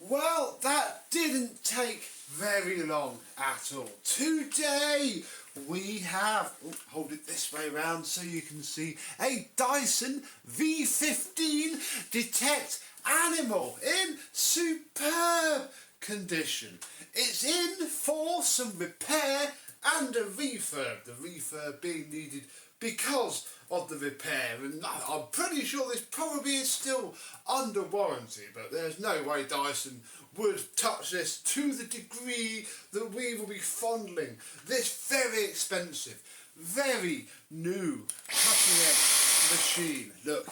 Well, that didn't take very long at all. Today we have, hold it this way round so you can see, a Dyson V15 Detect Animal in superb condition. It's in for some repair and a refurb. The refurb being needed because of the repair, and I'm pretty sure this probably is still under warranty, but there's no way Dyson would touch this to the degree that we will be fondling this very expensive, very new, cutting-edge machine. Look,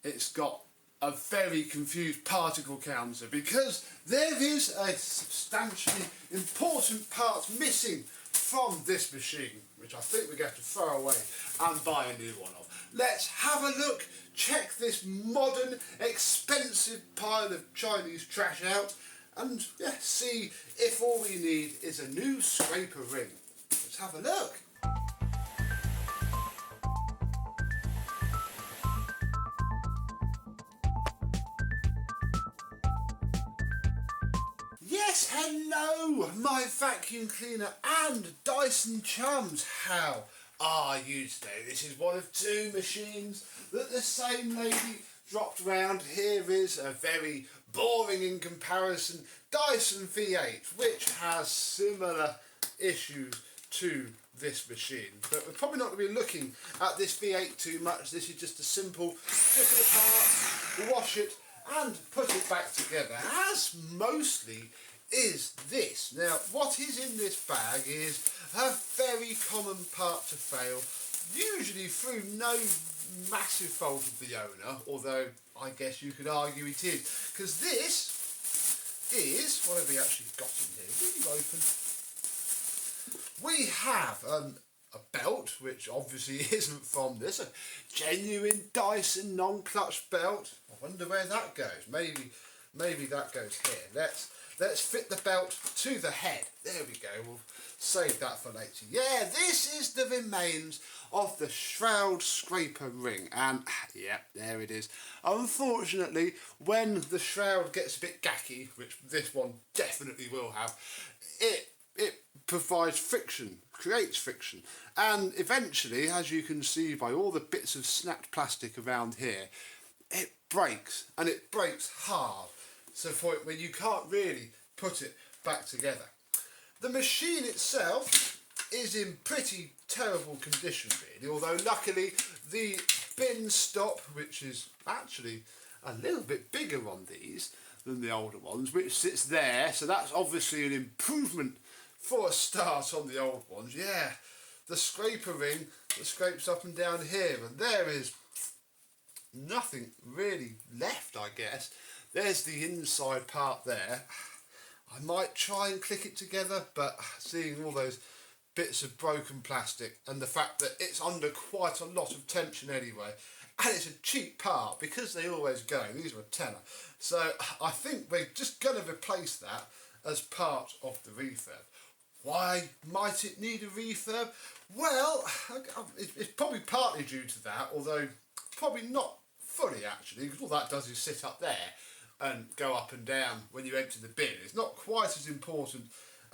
it's got a very confused particle counter because there is a substantially important part missing from this machine, which I think we're going to throw away and buy a new one of. Let's have a look, check this modern, expensive pile of Chinese trash out, and see if all we need is a new scraper ring. Let's have a look. Yes, hello, my vacuum cleaner and Dyson chums. How are you today? This is one of two machines that the same lady dropped round. Here is a very boring in comparison Dyson V8, which has similar issues to this machine. But we're probably not going to be looking at this V8 too much. This is just a simple strip it apart, wash it and put it back together, as mostly is this. Now, what is in this bag is a very common part to fail, usually through no massive fault of the owner, although I guess you could argue it is, because this is, what have we actually got in here? Really open. We have a belt, which obviously isn't from this, a genuine Dyson non-clutch belt. I wonder where that goes. Maybe that goes here. Let's fit the belt to the head. There we go. We'll save that for later. Yeah, this is the remains of the shroud scraper ring, and yeah, there it is. Unfortunately, when the shroud gets a bit gacky, which this one definitely will have, it provides friction, creates friction, and eventually, as you can see by all the bits of snapped plastic around here, it breaks, and it breaks hard, so for it, when you can't really put it back together. The machine itself is in pretty terrible condition really, although luckily the bin stop, which is actually a little bit bigger on these than the older ones, which sits there, so that's obviously an improvement for a start on the old ones. Yeah, the scraper ring that scrapes up and down here, and there is nothing really left, I guess. There's the inside part there. I might try and click it together, but seeing all those bits of broken plastic and the fact that it's under quite a lot of tension anyway, and it's a cheap part because they always go, these are a tenner, so I think we're just going to replace that as part of the refurb. Why might it need a refurb? Well, it's probably partly due to that, although probably not fully actually, because all that does is sit up there and go up and down when you empty the bin. It's not quite as important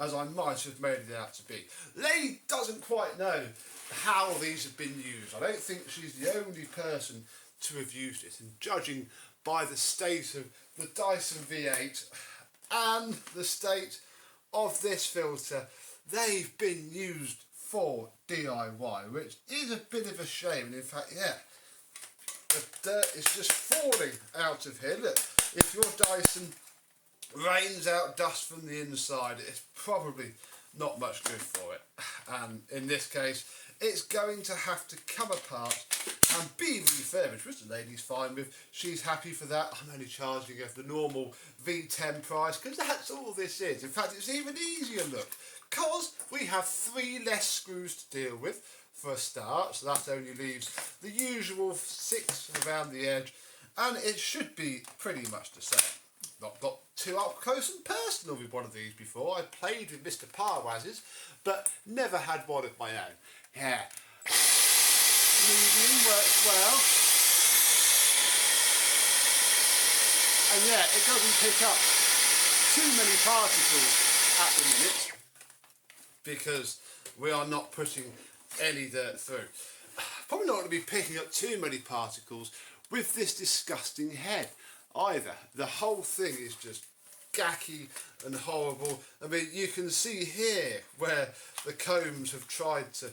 as I might have made it out to be. Lady doesn't quite know how these have been used. I don't think she's the only person to have used it, and judging by the state of the Dyson V8 and the state of this filter, they've been used for DIY, which is a bit of a shame. And in fact, yeah, the dirt is just falling out of here. Look, if your Dyson rains out dust from the inside, it's probably not much good for it. And in this case, it's going to have to come apart and be refurbished, which the lady's fine with. She's happy for that. I'm only charging her the normal V10 price because that's all this is. In fact, it's even easier, look, because we have 3 less screws to deal with for a start, so that only leaves the usual 6 around the edge, and it should be pretty much the same. Not got too up close and personal with one of these before. I played with Mr. Parwaz's, but never had one of my own. Yeah, medium works well, and yeah, it doesn't pick up too many particles at the minute because we are not putting any dirt through. Probably not going to be picking up too many particles with this disgusting head either. The whole thing is just gacky and horrible. I mean, you can see here where the combs have tried to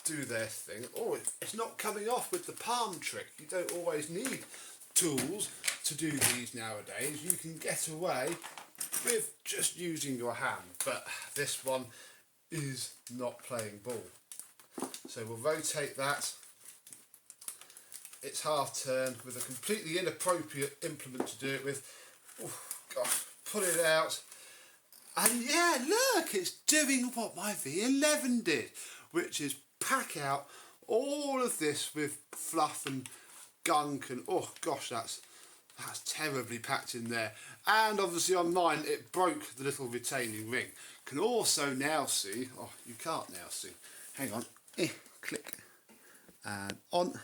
do their thing. Oh, it's not coming off with the palm trick. You don't always need tools to do these nowadays. You can get away with just using your hand, but this one is not playing ball. So we'll rotate that. It's half turned with a completely inappropriate implement to do it with. Oh gosh, pull it out. And yeah, look, it's doing what my V11 did, which is pack out all of this with fluff and gunk and oh gosh, that's terribly packed in there. And obviously on mine it broke the little retaining ring. Can also now see, oh you can't now see, hang on, click and on.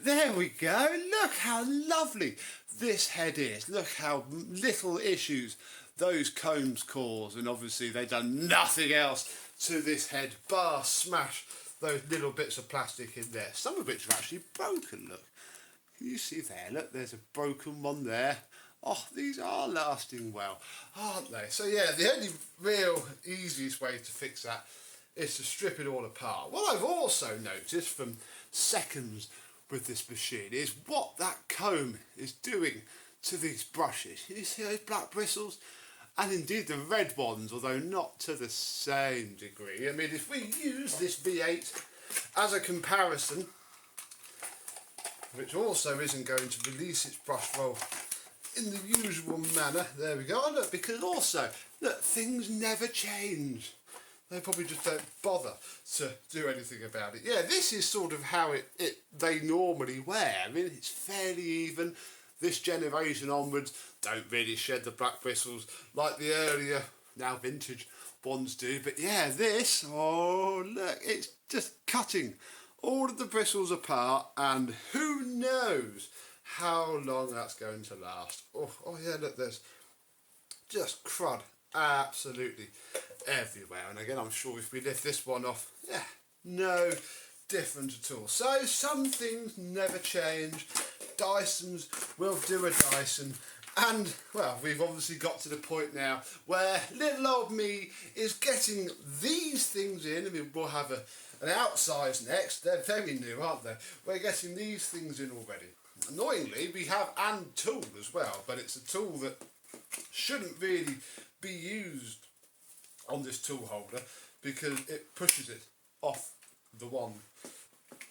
There we go, look how lovely this head is. Look how little issues those combs cause, and obviously they've done nothing else to this head bar smash those little bits of plastic in there, some of which are actually broken. Look, can you see there? Look, there's a broken one there. Oh, these are lasting well, aren't they? So yeah, the only real easiest way to fix that is to strip it all apart. What I've also noticed from seconds with this machine is what that comb is doing to these brushes. You see those black bristles? And indeed the red ones, although not to the same degree. I mean, if we use this V8 as a comparison, which also isn't going to release its brush roll in the usual manner, there we go. Oh, look, because also, look, things never change. They probably just don't bother to do anything about it. Yeah, this is sort of how they normally wear. I mean, it's fairly even. This generation onwards don't really shed the black bristles like the earlier, now vintage ones do. But yeah, this, oh look, it's just cutting all of the bristles apart, and who knows how long that's going to last. Oh yeah, look, there's just crud absolutely everywhere. And again, I'm sure if we lift this one off, yeah, no different at all. So some things never change. Dysons will do a Dyson, and well, we've obviously got to the point now where little old me is getting these things in. I mean, we'll have an outsize next. They're very new, aren't they? We're getting these things in already. Annoyingly, we have an tool as well, but it's a tool that shouldn't really be used on this tool holder because it pushes it off the wand.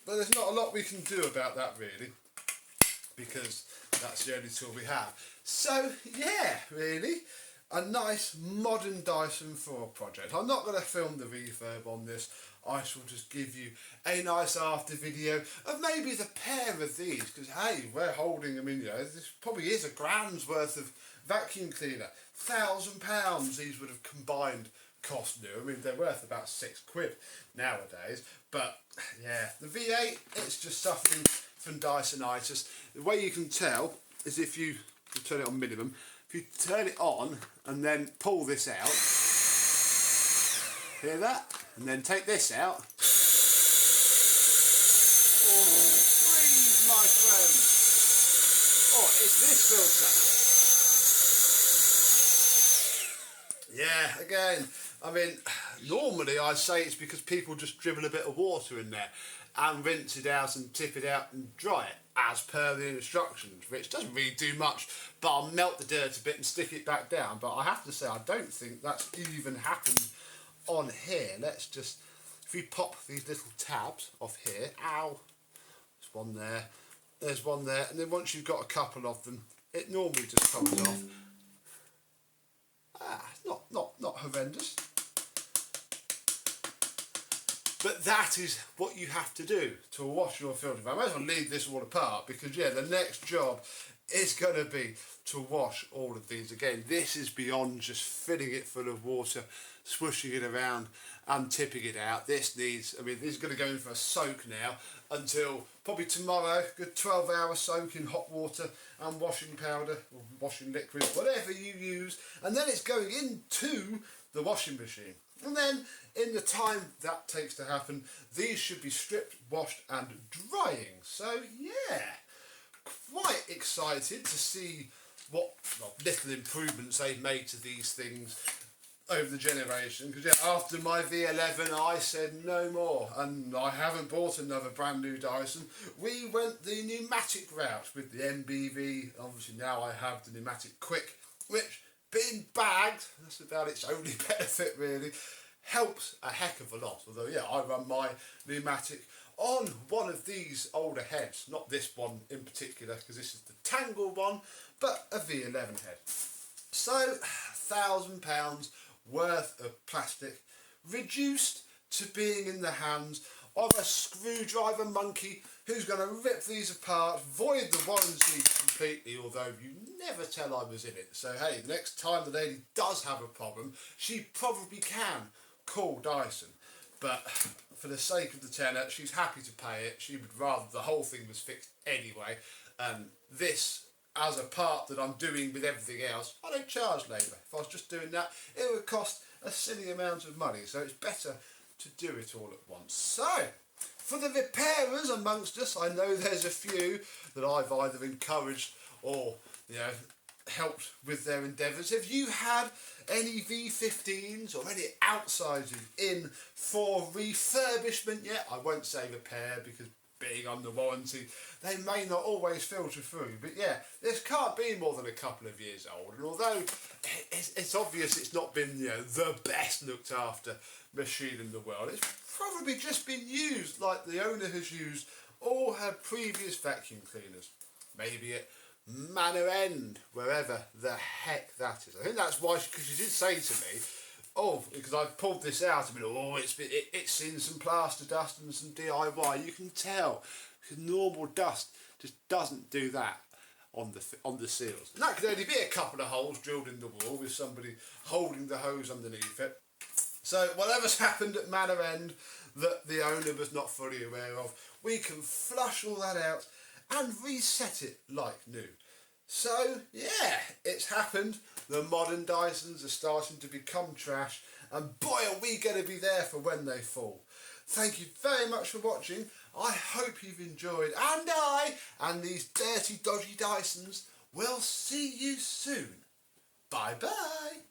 But there's not a lot we can do about that really, because that's the only tool we have. So yeah, really, a nice modern Dyson for a project. I'm not going to film the refurb on this. I shall just give you a nice after video of maybe the pair of these, because hey, we're holding them in, you know, this probably is £1,000's worth of vacuum cleaner. £1,000 these would have combined cost new. I mean, they're worth about £6 nowadays. But yeah, the V8, it's just suffering from Dysonitis. The way you can tell is if you turn it on minimum, if you turn it on and then pull this out, hear that? And then take this out. Oh, freeze, my friend. Oh, it's this filter. Yeah, again, I mean, normally I'd say it's because people just dribble a bit of water in there and rinse it out and tip it out and dry it as per the instructions, which doesn't really do much, but I'll melt the dirt a bit and stick it back down. But I have to say, I don't think that's even happened on here. Let's just, if we pop these little tabs off here, ow, there's one there, there's one there, and then once you've got a couple of them, it normally just comes off. Not horrendous. But that is what you have to do to wash your filter. I might as well leave this all apart, because yeah, the next job is going to be to wash all of these. Again, this is beyond just filling it full of water, swooshing it around and tipping it out. This needs, I mean, this is going to go in for a soak now until probably tomorrow, good 12-hour soak in hot water and washing powder or washing liquid, whatever you use, and then it's going into the washing machine. And then in the time that takes to happen, these should be stripped, washed and drying. So yeah, quite excited to see what little improvements they've made to these things over the generation, because yeah, after my V11 I said no more, and I haven't bought another brand new Dyson. We went the pneumatic route with the MBV. Obviously now I have the pneumatic quick, which being bagged, that's about its only benefit really, helps a heck of a lot. Although yeah, I run my pneumatic on one of these older heads, not this one in particular because this is the Tangle one, but a V11 head. So £1,000 worth of plastic reduced to being in the hands of a screwdriver monkey who's going to rip these apart, void the warranty completely, although you never tell I was in it. So hey, the next time the lady does have a problem, she probably can call Dyson. But for the sake of the tenner, she's happy to pay it. She would rather the whole thing was fixed anyway. And this, as a part that I'm doing with everything else, I don't charge labour. If I was just doing that, it would cost a silly amount of money. So it's better to do it all at once. So, for the repairers amongst us, I know there's a few that I've either encouraged or, helped with their endeavours. Have you had any V15s or any outsiders in for refurbishment yet? I won't say repair because being under warranty, they may not always filter through. But yeah, this can't be more than a couple of years old. And although it's obvious it's not been the best looked after machine in the world, it's probably just been used like the owner has used all her previous vacuum cleaners. Maybe at Manor End, wherever the heck that is. I think that's why, because she did say to me, oh, because I pulled this out, it's seen some plaster dust and some DIY. You can tell, because normal dust just doesn't do that on the seals. And that could only be a couple of holes drilled in the wall with somebody holding the hose underneath it. So whatever's happened at Manor End that the owner was not fully aware of, we can flush all that out and reset it like new. So yeah, it's happened. The modern Dysons are starting to become trash, and boy are we going to be there for when they fall. Thank you very much for watching. I hope you've enjoyed, and I and these dirty dodgy Dysons will see you soon. Bye bye.